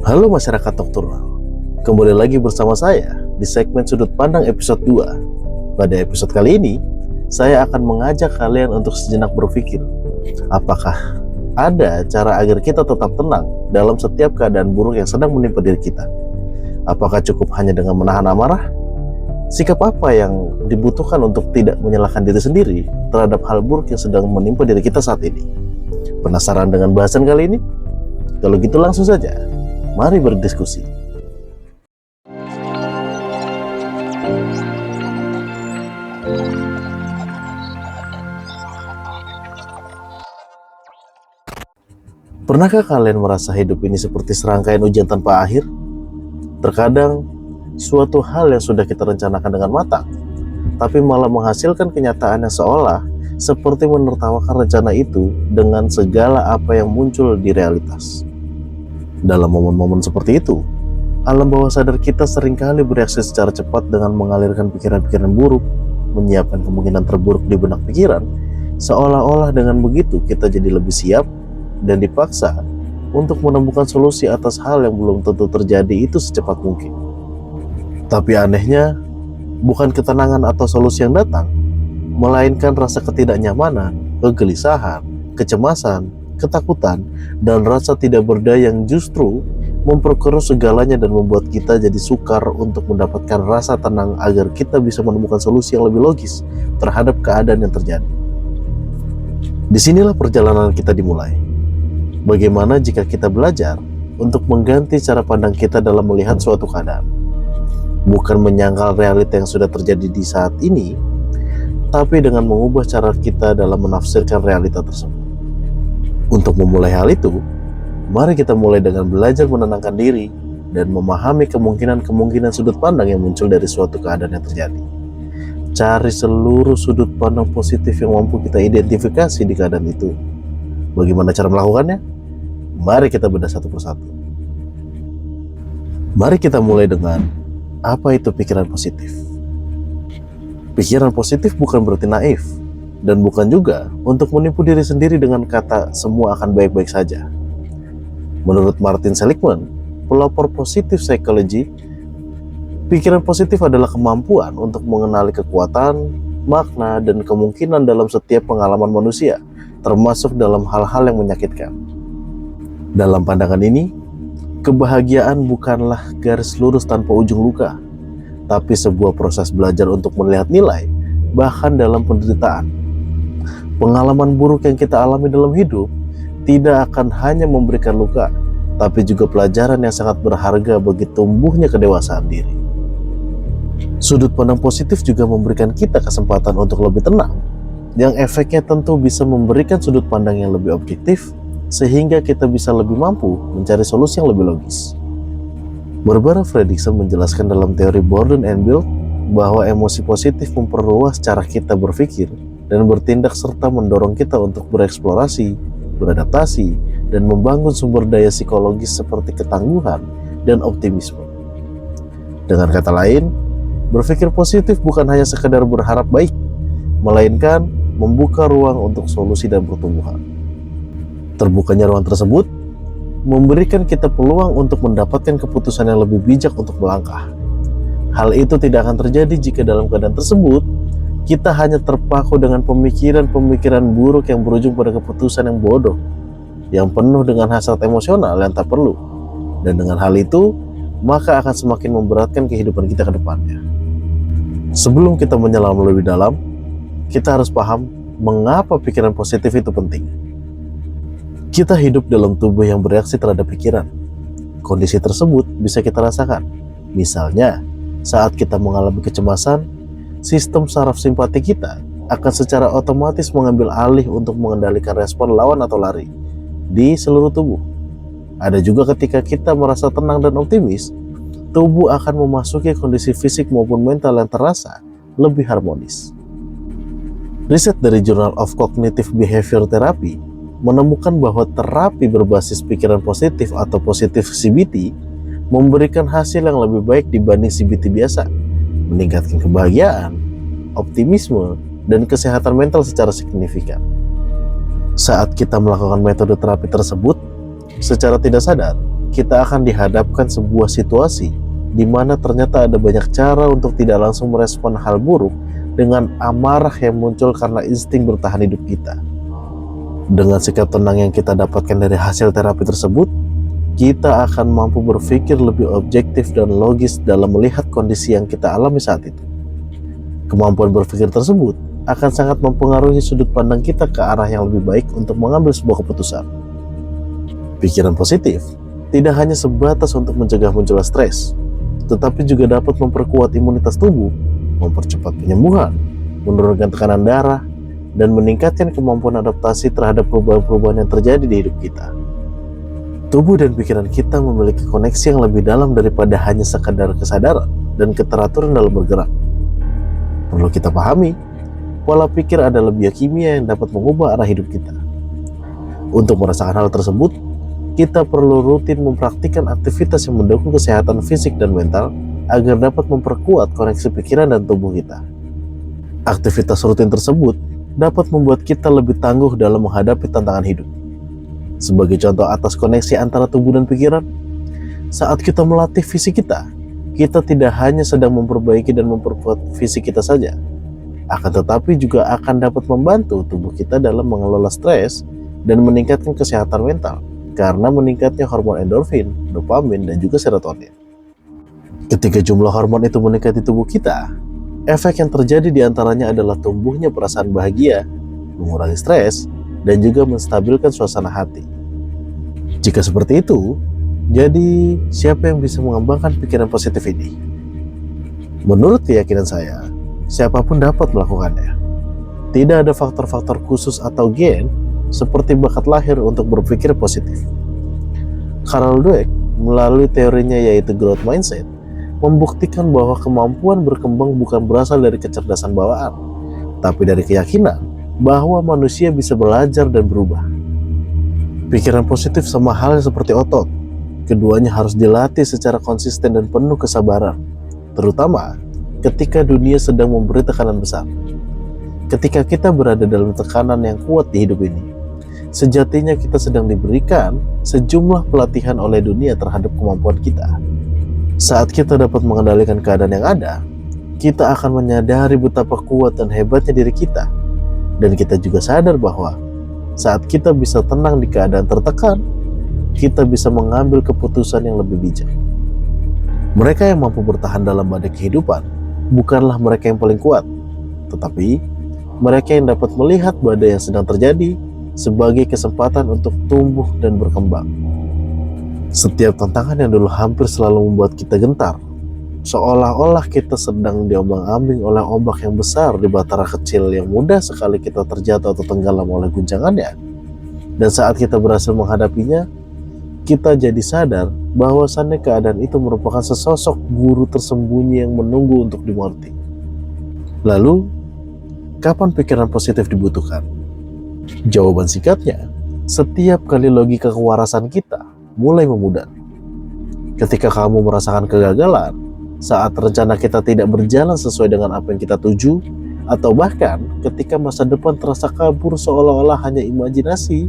Halo masyarakat Nocturnal, kembali lagi bersama saya di segmen Sudut Pandang episode 2. Pada episode kali ini, saya akan mengajak kalian untuk sejenak berpikir, apakah ada cara agar kita tetap tenang dalam setiap keadaan buruk yang sedang menimpa diri kita? Apakah cukup hanya dengan menahan amarah? Sikap apa yang dibutuhkan untuk tidak menyalahkan diri sendiri terhadap hal buruk yang sedang menimpa diri kita saat ini? Penasaran dengan bahasan kali ini? Kalau gitu langsung saja, mari berdiskusi. Pernahkah kalian merasa hidup ini seperti serangkaian ujian tanpa akhir? Terkadang, suatu hal yang sudah kita rencanakan dengan matang, tapi malah menghasilkan kenyataan yang seolah seperti menertawakan rencana itu dengan segala apa yang muncul di realitas. Dalam momen-momen seperti itu, alam bawah sadar kita seringkali bereaksi secara cepat dengan mengalirkan pikiran-pikiran buruk, menyiapkan kemungkinan terburuk di benak pikiran, seolah-olah dengan begitu kita jadi lebih siap dan dipaksa untuk menemukan solusi atas hal yang belum tentu terjadi itu secepat mungkin. Tapi anehnya, bukan ketenangan atau solusi yang datang, melainkan rasa ketidaknyamanan, kegelisahan, kecemasan, ketakutan, dan rasa tidak berdaya yang justru memperkeruh segalanya dan membuat kita jadi sukar untuk mendapatkan rasa tenang agar kita bisa menemukan solusi yang lebih logis terhadap keadaan yang terjadi. Disinilah perjalanan kita dimulai. Bagaimana jika kita belajar untuk mengganti cara pandang kita dalam melihat suatu keadaan? Bukan menyangkal realita yang sudah terjadi di saat ini, tapi dengan mengubah cara kita dalam menafsirkan realita tersebut. Untuk memulai hal itu, mari kita mulai dengan belajar menenangkan diri dan memahami kemungkinan-kemungkinan sudut pandang yang muncul dari suatu keadaan yang terjadi. Cari seluruh sudut pandang positif yang mampu kita identifikasi di keadaan itu. Bagaimana cara melakukannya? Mari kita bedah satu persatu. Mari kita mulai dengan apa itu pikiran positif. Pikiran positif bukan berarti naif, dan bukan juga untuk menipu diri sendiri dengan kata semua akan baik-baik saja. Menurut Martin Seligman, pelopor positif psychology, pikiran positif adalah kemampuan untuk mengenali kekuatan, makna, dan kemungkinan dalam setiap pengalaman manusia, termasuk dalam hal-hal yang menyakitkan. Dalam pandangan ini, kebahagiaan bukanlah garis lurus tanpa ujung luka, tapi sebuah proses belajar untuk melihat nilai, bahkan dalam penderitaan. Pengalaman buruk yang kita alami dalam hidup tidak akan hanya memberikan luka, tapi juga pelajaran yang sangat berharga bagi tumbuhnya kedewasaan diri. Sudut pandang positif juga memberikan kita kesempatan untuk lebih tenang, yang efeknya tentu bisa memberikan sudut pandang yang lebih objektif, sehingga kita bisa lebih mampu mencari solusi yang lebih logis. Barbara Fredrickson menjelaskan dalam teori Borden and Build bahwa emosi positif memperluas cara kita berpikir dan bertindak serta mendorong kita untuk bereksplorasi, beradaptasi, dan membangun sumber daya psikologis seperti ketangguhan dan optimisme. Dengan kata lain, berpikir positif bukan hanya sekedar berharap baik, melainkan membuka ruang untuk solusi dan pertumbuhan. Terbukanya ruang tersebut memberikan kita peluang untuk mendapatkan keputusan yang lebih bijak untuk melangkah. Hal itu tidak akan terjadi jika dalam keadaan tersebut kita hanya terpaku dengan pemikiran-pemikiran buruk yang berujung pada keputusan yang bodoh, yang penuh dengan hasrat emosional yang tak perlu. Dan dengan hal itu, maka akan semakin memberatkan kehidupan kita ke depannya. Sebelum kita menyelam lebih dalam, kita harus paham mengapa pikiran positif itu penting. Kita hidup dalam tubuh yang bereaksi terhadap pikiran. Kondisi tersebut bisa kita rasakan. Misalnya, saat kita mengalami kecemasan, sistem saraf simpati kita akan secara otomatis mengambil alih untuk mengendalikan respon lawan atau lari di seluruh tubuh. Ada juga ketika kita merasa tenang dan optimis, tubuh akan memasuki kondisi fisik maupun mental yang terasa lebih harmonis. Riset dari Journal of Cognitive Behavior Therapy menemukan bahwa terapi berbasis pikiran positif atau positive CBT memberikan hasil yang lebih baik dibanding CBT biasa, meningkatkan kebahagiaan, optimisme, dan kesehatan mental secara signifikan. Saat kita melakukan metode terapi tersebut, secara tidak sadar, kita akan dihadapkan sebuah situasi di mana ternyata ada banyak cara untuk tidak langsung merespon hal buruk dengan amarah yang muncul karena insting bertahan hidup kita. Dengan sikap tenang yang kita dapatkan dari hasil terapi tersebut, kita akan mampu berpikir lebih objektif dan logis dalam melihat kondisi yang kita alami saat itu. Kemampuan berpikir tersebut akan sangat mempengaruhi sudut pandang kita ke arah yang lebih baik untuk mengambil sebuah keputusan. Pikiran positif tidak hanya sebatas untuk mencegah munculnya stres, tetapi juga dapat memperkuat imunitas tubuh, mempercepat penyembuhan, menurunkan tekanan darah, dan meningkatkan kemampuan adaptasi terhadap perubahan-perubahan yang terjadi di hidup kita. Tubuh dan pikiran kita memiliki koneksi yang lebih dalam daripada hanya sekadar kesadaran dan keteraturan dalam bergerak. Perlu kita pahami, pola pikir adalah biokimia yang dapat mengubah arah hidup kita. Untuk merasakan hal tersebut, kita perlu rutin mempraktikkan aktivitas yang mendukung kesehatan fisik dan mental agar dapat memperkuat koneksi pikiran dan tubuh kita. Aktivitas rutin tersebut dapat membuat kita lebih tangguh dalam menghadapi tantangan hidup. Sebagai contoh atas koneksi antara tubuh dan pikiran, saat kita melatih fisik kita tidak hanya sedang memperbaiki dan memperkuat fisik kita saja, akan tetapi juga akan dapat membantu tubuh kita dalam mengelola stres dan meningkatkan kesehatan mental karena meningkatnya hormon endorfin, dopamin, dan juga serotonin. Ketika jumlah hormon itu meningkat di tubuh kita, efek yang terjadi diantaranya adalah tumbuhnya perasaan bahagia, mengurangi stres, dan juga menstabilkan suasana hati. Jika seperti itu, jadi siapa yang bisa mengembangkan pikiran positif ini? Menurut keyakinan saya, siapapun dapat melakukannya. Tidak ada faktor-faktor khusus atau gen seperti bakat lahir untuk berpikir positif. Carol Dweck melalui teorinya yaitu growth mindset membuktikan bahwa kemampuan berkembang bukan berasal dari kecerdasan bawaan, tapi dari keyakinan bahwa manusia bisa belajar dan berubah. Pikiran positif sama halnya seperti otot. Keduanya harus dilatih secara konsisten dan penuh kesabaran, terutama ketika dunia sedang memberi tekanan besar. Ketika kita berada dalam tekanan yang kuat di hidup ini, sejatinya kita sedang diberikan sejumlah pelatihan oleh dunia terhadap kemampuan kita. Saat kita dapat mengendalikan keadaan yang ada, kita akan menyadari betapa kuat dan hebatnya diri kita. Dan kita juga sadar bahwa saat kita bisa tenang di keadaan tertekan, kita bisa mengambil keputusan yang lebih bijak. Mereka yang mampu bertahan dalam badai kehidupan bukanlah mereka yang paling kuat, tetapi mereka yang dapat melihat badai yang sedang terjadi sebagai kesempatan untuk tumbuh dan berkembang. Setiap tantangan yang dulu hampir selalu membuat kita gentar, seolah-olah kita sedang diombang-ambing oleh ombak yang besar di batara kecil yang mudah sekali kita terjatuh atau tenggelam oleh guncangannya. Dan saat kita berhasil menghadapinya, kita jadi sadar bahwasannya keadaan itu merupakan sesosok guru tersembunyi yang menunggu untuk dimengerti. Lalu, kapan pikiran positif dibutuhkan? Jawaban singkatnya, setiap kali logika kewarasan kita mulai memudar. Ketika kamu merasakan kegagalan, saat rencana kita tidak berjalan sesuai dengan apa yang kita tuju, atau bahkan ketika masa depan terasa kabur seolah-olah hanya imajinasi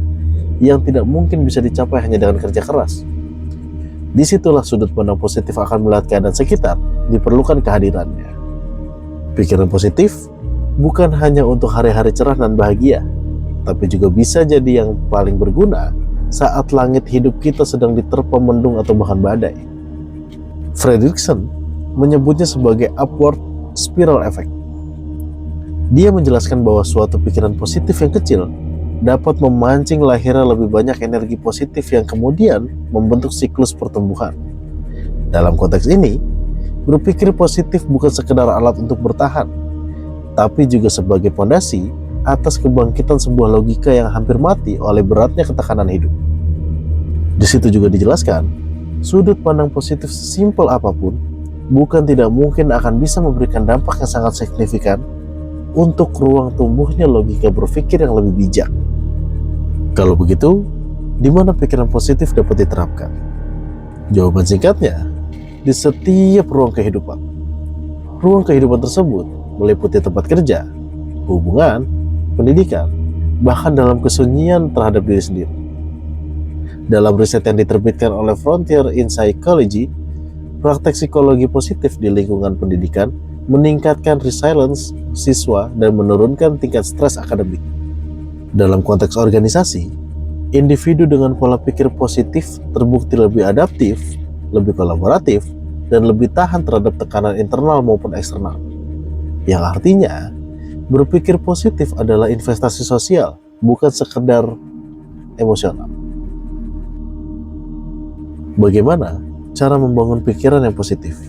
yang tidak mungkin bisa dicapai hanya dengan kerja keras. Disitulah sudut pandang positif akan melihat keadaan sekitar, diperlukan kehadirannya. Pikiran positif bukan hanya untuk hari-hari cerah dan bahagia, tapi juga bisa jadi yang paling berguna saat langit hidup kita sedang diterpa mendung atau bahkan badai. Fredrickson menyebutnya sebagai upward spiral effect. Dia menjelaskan bahwa suatu pikiran positif yang kecil dapat memancing lahirnya lebih banyak energi positif yang kemudian membentuk siklus pertumbuhan. Dalam konteks ini, berpikir positif bukan sekedar alat untuk bertahan, tapi juga sebagai fondasi atas kebangkitan sebuah logika yang hampir mati oleh beratnya ketekanan hidup. Di situ juga dijelaskan, sudut pandang positif sesimpel apapun bukan tidak mungkin akan bisa memberikan dampak yang sangat signifikan untuk ruang tumbuhnya logika berpikir yang lebih bijak. Kalau begitu, di mana pikiran positif dapat diterapkan? Jawaban singkatnya, di setiap ruang kehidupan. Ruang kehidupan tersebut meliputi tempat kerja, hubungan, pendidikan, bahkan dalam kesunyian terhadap diri sendiri. Dalam riset yang diterbitkan oleh Frontier in Psychology, praktek psikologi positif di lingkungan pendidikan meningkatkan resilience siswa dan menurunkan tingkat stres akademik. Dalam konteks organisasi, individu dengan pola pikir positif terbukti lebih adaptif, lebih kolaboratif, dan lebih tahan terhadap tekanan internal maupun eksternal. Yang artinya, berpikir positif adalah investasi sosial, bukan sekedar emosional. Bagaimana cara membangun pikiran yang positif?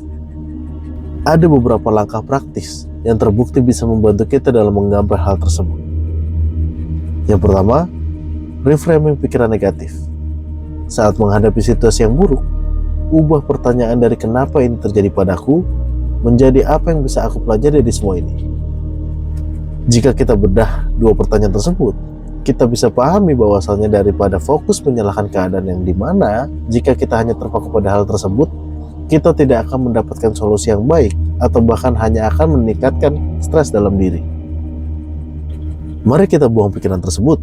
Ada beberapa langkah praktis yang terbukti bisa membantu kita dalam menggambar hal tersebut. Yang pertama, reframing pikiran negatif. Saat menghadapi situasi yang buruk, ubah pertanyaan dari kenapa ini terjadi padaku menjadi apa yang bisa aku pelajari dari semua ini. Jika kita bedah dua pertanyaan tersebut, kita bisa pahami bahwasannya daripada fokus menyalahkan keadaan yang dimana, jika kita hanya terpaku pada hal tersebut, kita tidak akan mendapatkan solusi yang baik atau bahkan hanya akan meningkatkan stres dalam diri. Mari kita buang pikiran tersebut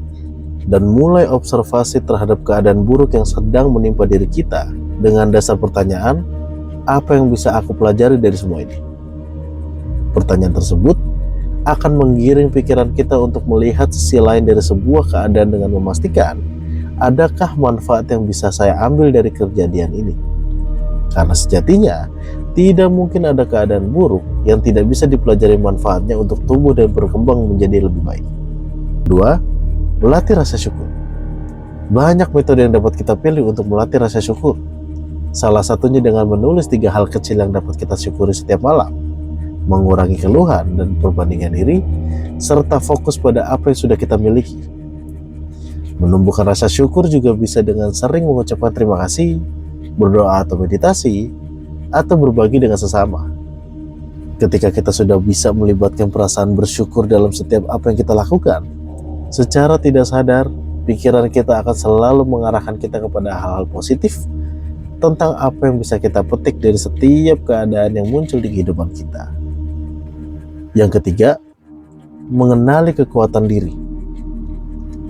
dan mulai observasi terhadap keadaan buruk yang sedang menimpa diri kita dengan dasar pertanyaan, apa yang bisa aku pelajari dari semua ini? Pertanyaan tersebut akan menggiring pikiran kita untuk melihat sisi lain dari sebuah keadaan dengan memastikan, adakah manfaat yang bisa saya ambil dari kejadian ini? Karena sejatinya, tidak mungkin ada keadaan buruk yang tidak bisa dipelajari manfaatnya untuk tumbuh dan berkembang menjadi lebih baik. 2. Melatih rasa syukur. Banyak metode yang dapat kita pilih untuk melatih rasa syukur. Salah satunya dengan menulis 3 hal kecil yang dapat kita syukuri setiap malam, mengurangi keluhan dan perbandingan diri, serta fokus pada apa yang sudah kita miliki. Menumbuhkan rasa syukur juga bisa dengan sering mengucapkan terima kasih, berdoa atau meditasi, atau berbagi dengan sesama. Ketika kita sudah bisa melibatkan perasaan bersyukur dalam setiap apa yang kita lakukan, secara tidak sadar, pikiran kita akan selalu mengarahkan kita kepada hal-hal positif tentang apa yang bisa kita petik dari setiap keadaan yang muncul di kehidupan kita. Yang ketiga, mengenali kekuatan diri.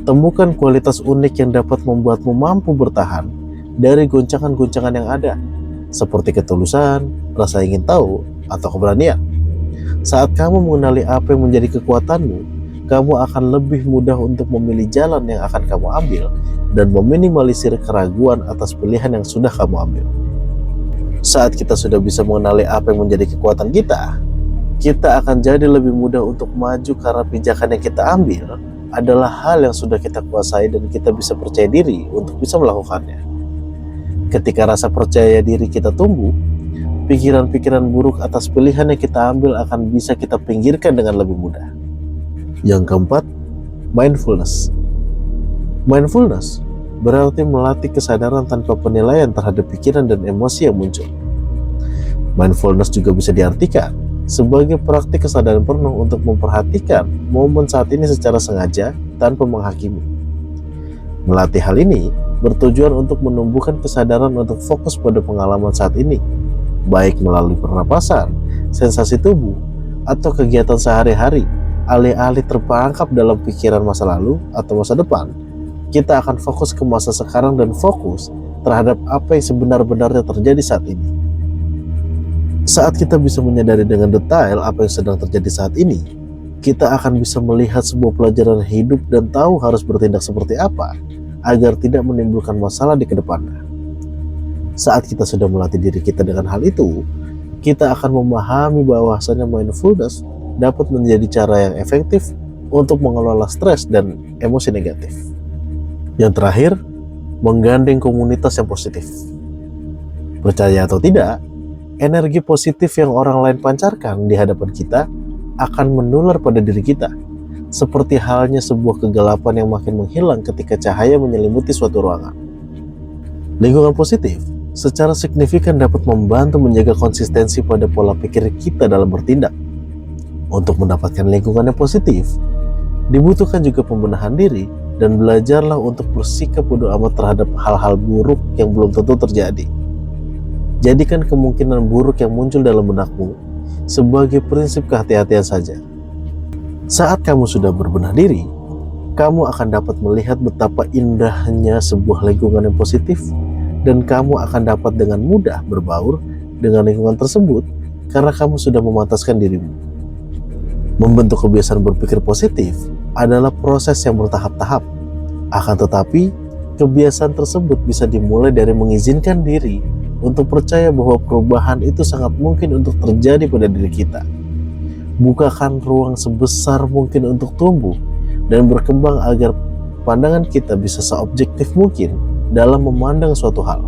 Temukan kualitas unik yang dapat membuatmu mampu bertahan dari goncangan-goncangan yang ada, seperti ketulusan, rasa ingin tahu, atau keberanian. Saat kamu mengenali apa yang menjadi kekuatanmu, kamu akan lebih mudah untuk memilih jalan yang akan kamu ambil dan meminimalisir keraguan atas pilihan yang sudah kamu ambil. Saat kita sudah bisa mengenali apa yang menjadi kekuatan kita akan jadi lebih mudah untuk maju karena pijakan yang kita ambil adalah hal yang sudah kita kuasai dan kita bisa percaya diri untuk bisa melakukannya. Ketika rasa percaya diri kita tumbuh, pikiran-pikiran buruk atas pilihan yang kita ambil akan bisa kita pinggirkan dengan lebih mudah. Yang keempat, mindfulness. Mindfulness berarti melatih kesadaran tanpa penilaian terhadap pikiran dan emosi yang muncul. Mindfulness juga bisa diartikan sebagai praktik kesadaran penuh untuk memperhatikan momen saat ini secara sengaja tanpa menghakimi. Melatih hal ini bertujuan untuk menumbuhkan kesadaran untuk fokus pada pengalaman saat ini, baik melalui pernapasan, sensasi tubuh, atau kegiatan sehari-hari, alih-alih terperangkap dalam pikiran masa lalu atau masa depan. Kita akan fokus ke masa sekarang dan fokus terhadap apa yang sebenar-benarnya terjadi saat ini. Saat kita bisa menyadari dengan detail apa yang sedang terjadi saat ini, kita akan bisa melihat sebuah pelajaran hidup dan tahu harus bertindak seperti apa agar tidak menimbulkan masalah di kedepannya. Saat kita sudah melatih diri kita dengan hal itu, kita akan memahami bahwasanya mindfulness dapat menjadi cara yang efektif untuk mengelola stres dan emosi negatif. Yang terakhir, menggandeng komunitas yang positif. Percaya atau tidak, energi positif yang orang lain pancarkan di hadapan kita akan menular pada diri kita, seperti halnya sebuah kegelapan yang makin menghilang ketika cahaya menyelimuti suatu ruangan. Lingkungan positif secara signifikan dapat membantu menjaga konsistensi pada pola pikir kita dalam bertindak. Untuk mendapatkan lingkungan yang positif, dibutuhkan juga pembenahan diri dan belajarlah untuk bersikap bodo amat terhadap hal-hal buruk yang belum tentu terjadi. Jadikan kemungkinan buruk yang muncul dalam benakmu sebagai prinsip kehati-hatian saja. Saat kamu sudah berbenah diri, kamu akan dapat melihat betapa indahnya sebuah lingkungan yang positif, dan kamu akan dapat dengan mudah berbaur dengan lingkungan tersebut karena kamu sudah memantaskan dirimu. Membentuk kebiasaan berpikir positif adalah proses yang bertahap-tahap. Akan tetapi, kebiasaan tersebut bisa dimulai dari mengizinkan diri untuk percaya bahwa perubahan itu sangat mungkin untuk terjadi pada diri kita. Bukakan ruang sebesar mungkin untuk tumbuh dan berkembang agar pandangan kita bisa seobjektif mungkin dalam memandang suatu hal.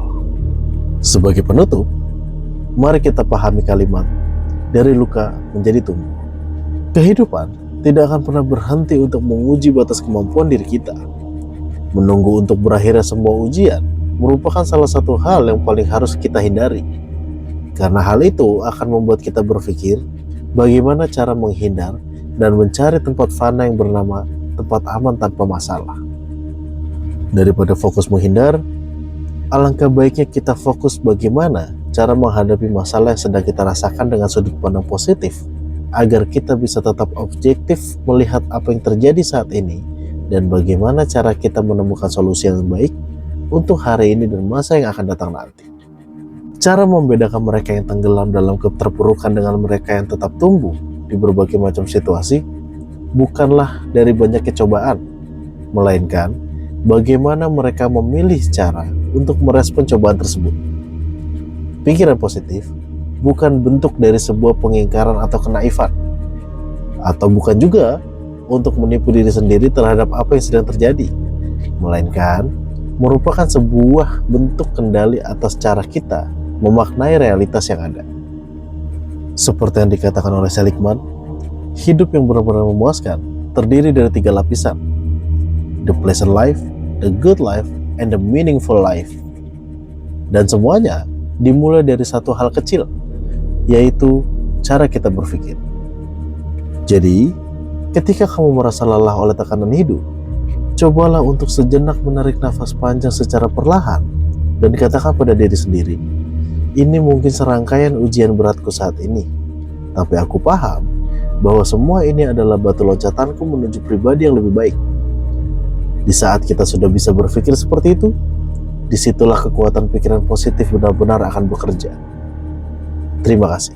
Sebagai penutup, mari kita pahami kalimat dari luka menjadi tumbuh. Kehidupan tidak akan pernah berhenti untuk menguji batas kemampuan diri kita. Menunggu untuk berakhirnya semua ujian merupakan salah satu hal yang paling harus kita hindari. Karena hal itu akan membuat kita berpikir bagaimana cara menghindar dan mencari tempat fana yang bernama tempat aman tanpa masalah. Daripada fokus menghindar, alangkah baiknya kita fokus bagaimana cara menghadapi masalah yang sedang kita rasakan dengan sudut pandang positif, agar kita bisa tetap objektif melihat apa yang terjadi saat ini dan bagaimana cara kita menemukan solusi yang baik untuk hari ini dan masa yang akan datang nanti. Cara membedakan mereka yang tenggelam dalam keterpurukan dengan mereka yang tetap tumbuh di berbagai macam situasi bukanlah dari banyaknya cobaan, melainkan bagaimana mereka memilih cara untuk merespon cobaan tersebut. Pikiran positif bukan bentuk dari sebuah pengingkaran atau kenaifan, atau bukan juga untuk menipu diri sendiri terhadap apa yang sedang terjadi, melainkan merupakan sebuah bentuk kendali atas cara kita memaknai realitas yang ada. Seperti yang dikatakan oleh Seligman, hidup yang benar-benar memuaskan terdiri dari 3 lapisan: the pleasant life, the good life, and the meaningful life. Dan semuanya dimulai dari satu hal kecil, yaitu cara kita berpikir. Jadi, ketika kamu merasa lelah oleh tekanan hidup, cobalah untuk sejenak menarik nafas panjang secara perlahan dan katakan pada diri sendiri, ini mungkin serangkaian ujian beratku saat ini, tapi aku paham bahwa semua ini adalah batu loncatanku menuju pribadi yang lebih baik. Di saat kita sudah bisa berpikir seperti itu, disitulah kekuatan pikiran positif benar-benar akan bekerja. Terima kasih.